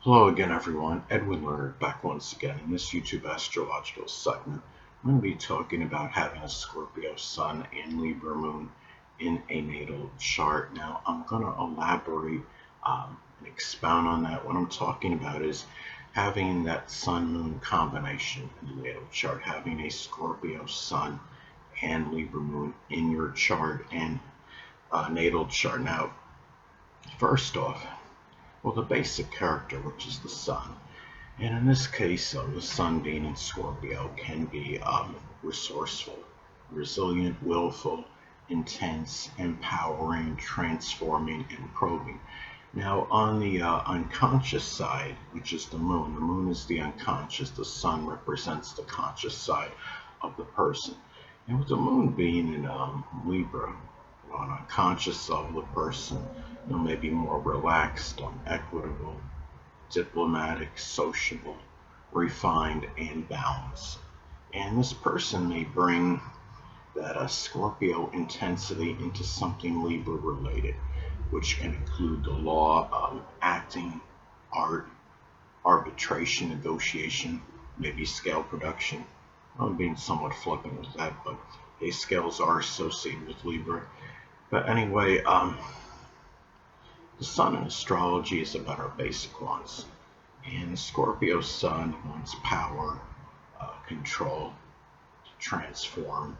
Hello again, everyone. Edwin Leonard back once again in this YouTube astrological segment. I'm going to be talking about having a Scorpio Sun and Libra Moon in a natal chart. Now, I'm going to elaborate and expound on that. What I'm talking about is having that Sun Moon combination in the natal chart, having a Scorpio Sun and Libra Moon in your chart and natal chart. Now, first off, well, the basic character, which is the Sun. And in this case, the Sun being in Scorpio can be resourceful, resilient, willful, intense, empowering, transforming, and probing. Now, on the unconscious side, which is the moon is the unconscious, the Sun represents the conscious side of the person. And with the moon being in Libra, on a conscious level, the person may be more relaxed, equitable, diplomatic, sociable, refined, and balanced. And this person may bring that Scorpio intensity into something Libra related, which can include the law, acting, art, arbitration, negotiation, maybe scale production. I'm being somewhat flippant with that, but scales are associated with Libra. But anyway, the sun in astrology is about our basic wants. And the Scorpio sun wants power, control, to transform,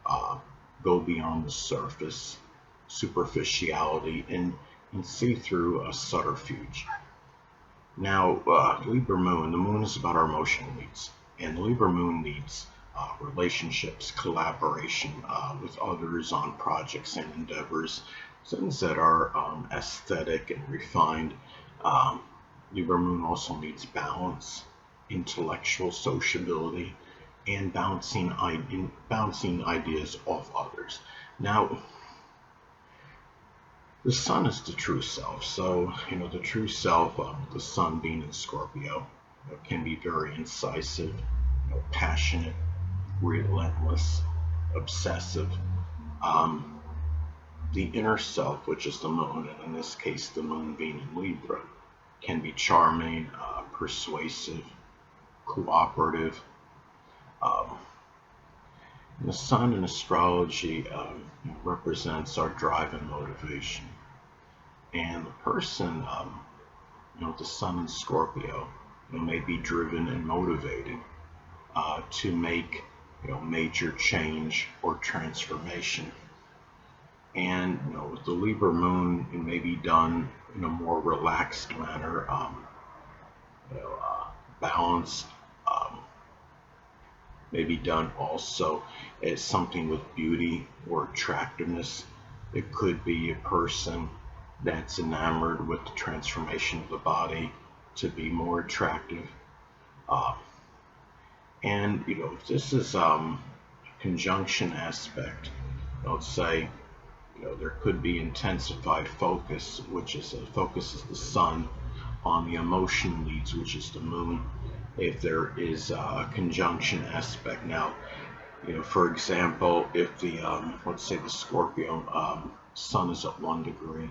uh, go beyond the surface, superficiality, and see through a subterfuge. Now, Libra moon, the moon is about our emotional needs. And the Libra moon needs relationships, collaboration with others on projects and endeavors, things that are aesthetic and refined. Um, Libra moon also needs balance, intellectual sociability, and bouncing ideas off others. Now, the sun is the true self. So, the true self, the sun being in Scorpio, can be very incisive, passionate, relentless, obsessive. Um, the inner self, which is the moon, and in this case, the moon being in Libra, can be charming, persuasive, cooperative. Um, the sun in astrology represents our drive and motivation. And the person, the sun in Scorpio, may be driven and motivated to make, major change or transformation. And with the Libra moon, it may be done in a more relaxed manner, you know, uh, balanced. Um, may be done also as something with beauty or attractiveness. It could be a person that's enamored with the transformation of the body to be more attractive. Uh, and if this is a conjunction aspect, let's say there could be intensified focus, which is focuses the sun on the emotional needs, which is the moon. If there is a conjunction aspect, now for example, if the let's say the Scorpio sun is at 1 degree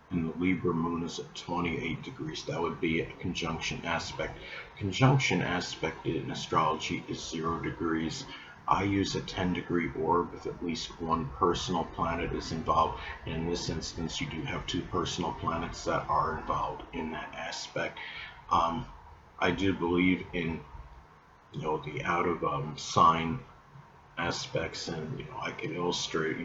and the Libra moon is at 28 degrees, that would be a conjunction aspect. Conjunction aspect in astrology is 0 degrees. I use a 10-degree orb if at least one personal planet is involved. And in this instance, you do have two personal planets that are involved in that aspect. Um, I do believe in the out of sign aspects, and I can illustrate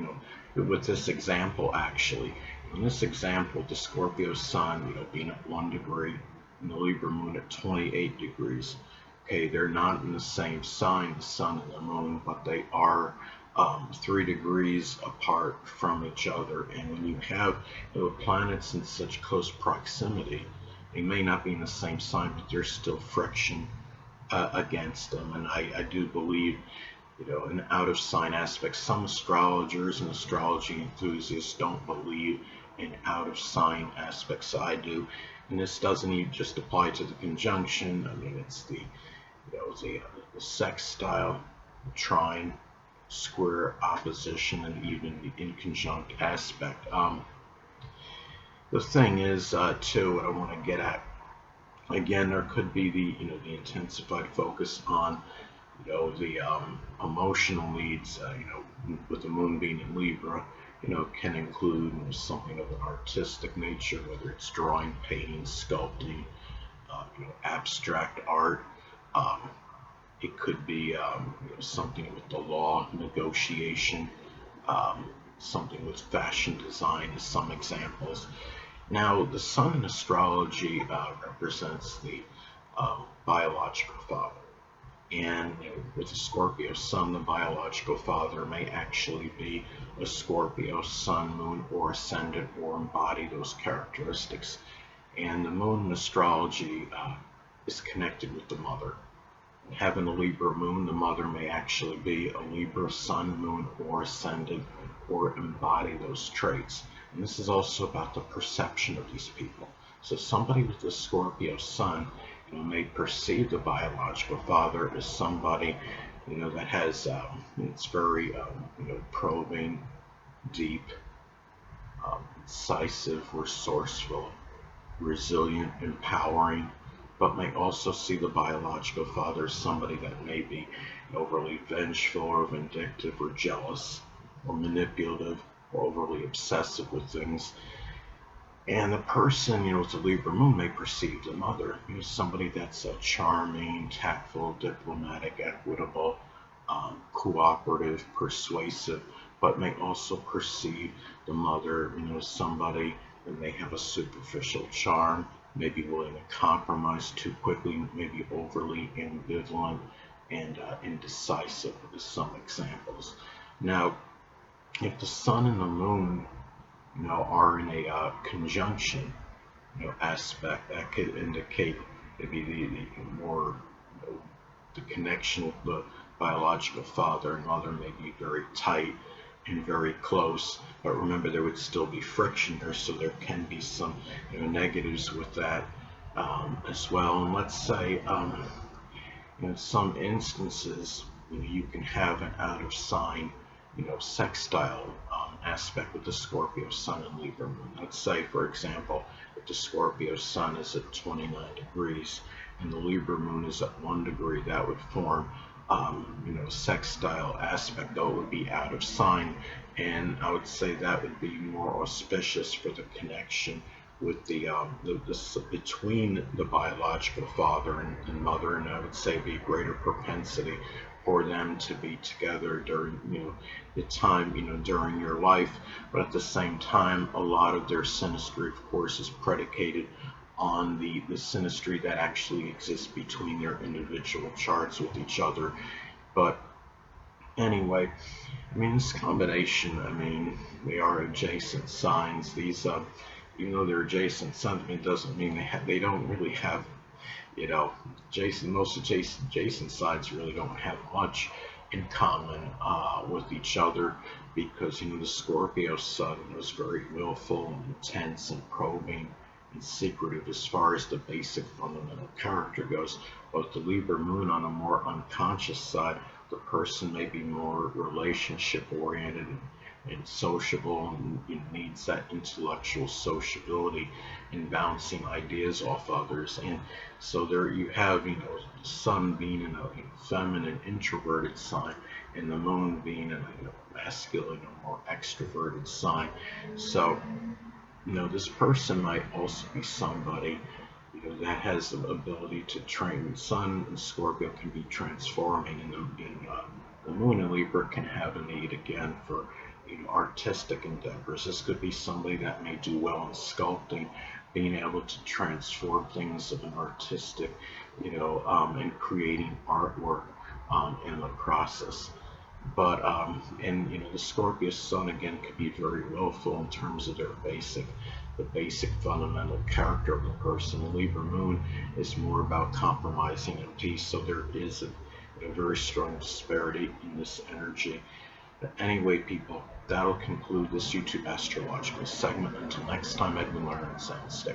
with this example. Actually, in this example, the Scorpio sun being at 1 degree and the Libra moon at 28 degrees. Okay, they're not in the same sign, the sun and the moon, but they are 3 degrees apart from each other. And when you have planets in such close proximity, they may not be in the same sign, but there's still friction against them. And I do believe an out of sign aspect. Some astrologers and astrology enthusiasts don't believe in out of sign aspects. I do, and this doesn't even just apply to the conjunction. I mean, it's the sextile, the trine, square, opposition, and even the inconjunct aspect. The thing is, too, what I want to get at Again, there could be the intensified focus on the emotional needs. With the moon being in Libra, can include something of an artistic nature, whether it's drawing, painting, sculpting, abstract art. Um, it could be something with the law, negotiation, um, something with fashion design, as some examples. Now, the sun in astrology represents the biological father. And with a Scorpio sun, the biological father may actually be a Scorpio sun, moon, or ascendant, or embody those characteristics. And the moon in astrology is connected with the mother. Having a Libra moon, the mother may actually be a Libra sun, moon, or ascendant, or embody those traits. And this is also about the perception of these people. So somebody with a Scorpio sun, may perceive the biological father as somebody, that has, it's very, probing, deep, incisive, resourceful, resilient, empowering, but may also see the biological father as somebody that may be overly vengeful or vindictive or jealous or manipulative or overly obsessive with things. And the person, with the Libra moon may perceive the mother, somebody that's charming, tactful, diplomatic, equitable, cooperative, persuasive, but may also perceive the mother, somebody that may have a superficial charm, may be willing to compromise too quickly, maybe overly ambivalent and indecisive, as some examples. Now, if the sun and the moon, are in a conjunction, aspect, that could indicate maybe the more, the connection with the biological father and mother may be very tight and very close, but remember there would still be friction there, so there can be some negatives with that as well. And let's say in some instances, you can have an out of sign, sextile aspect with the Scorpio sun and Libra moon. Let's say, for example, if the Scorpio sun is at 29 degrees and the Libra moon is at 1 degree, that would form, sextile aspect, though it would be out of sign. And I would say that would be more auspicious for the connection with between the biological father and mother, and I would say be greater propensity for them to be together during the time during your life. But at the same time, a lot of their synastry, of course, is predicated on the synastry that actually exists between their individual charts with each other. But anyway, this combination, they are adjacent signs. These, even though they're adjacent signs, it doesn't mean they don't really have, most adjacent signs really don't have much in common with each other, because the Scorpio sun was very willful and intense and probing and secretive as far as the basic fundamental character goes. But the Libra moon, on a more unconscious side, the person may be more relationship oriented and sociable, and needs that intellectual sociability and bouncing ideas off others. And so there you have, the sun being in a feminine introverted sign, and the moon being in a masculine or more extroverted sign. So this person might also be somebody that has the ability to train. Sun and Scorpio can be transforming, and the moon in Libra can have a need again for artistic endeavors. This could be somebody that may do well in sculpting, being able to transform things of an artistic, and creating artwork in the process. But and the Scorpio sun again could be very willful in terms of the basic fundamental character of the person. The Libra moon is more about compromising and peace, so there is a very strong disparity in this energy. But anyway, people, that'll conclude this YouTube astrological segment. Until next time, Edwin Learn and Stay.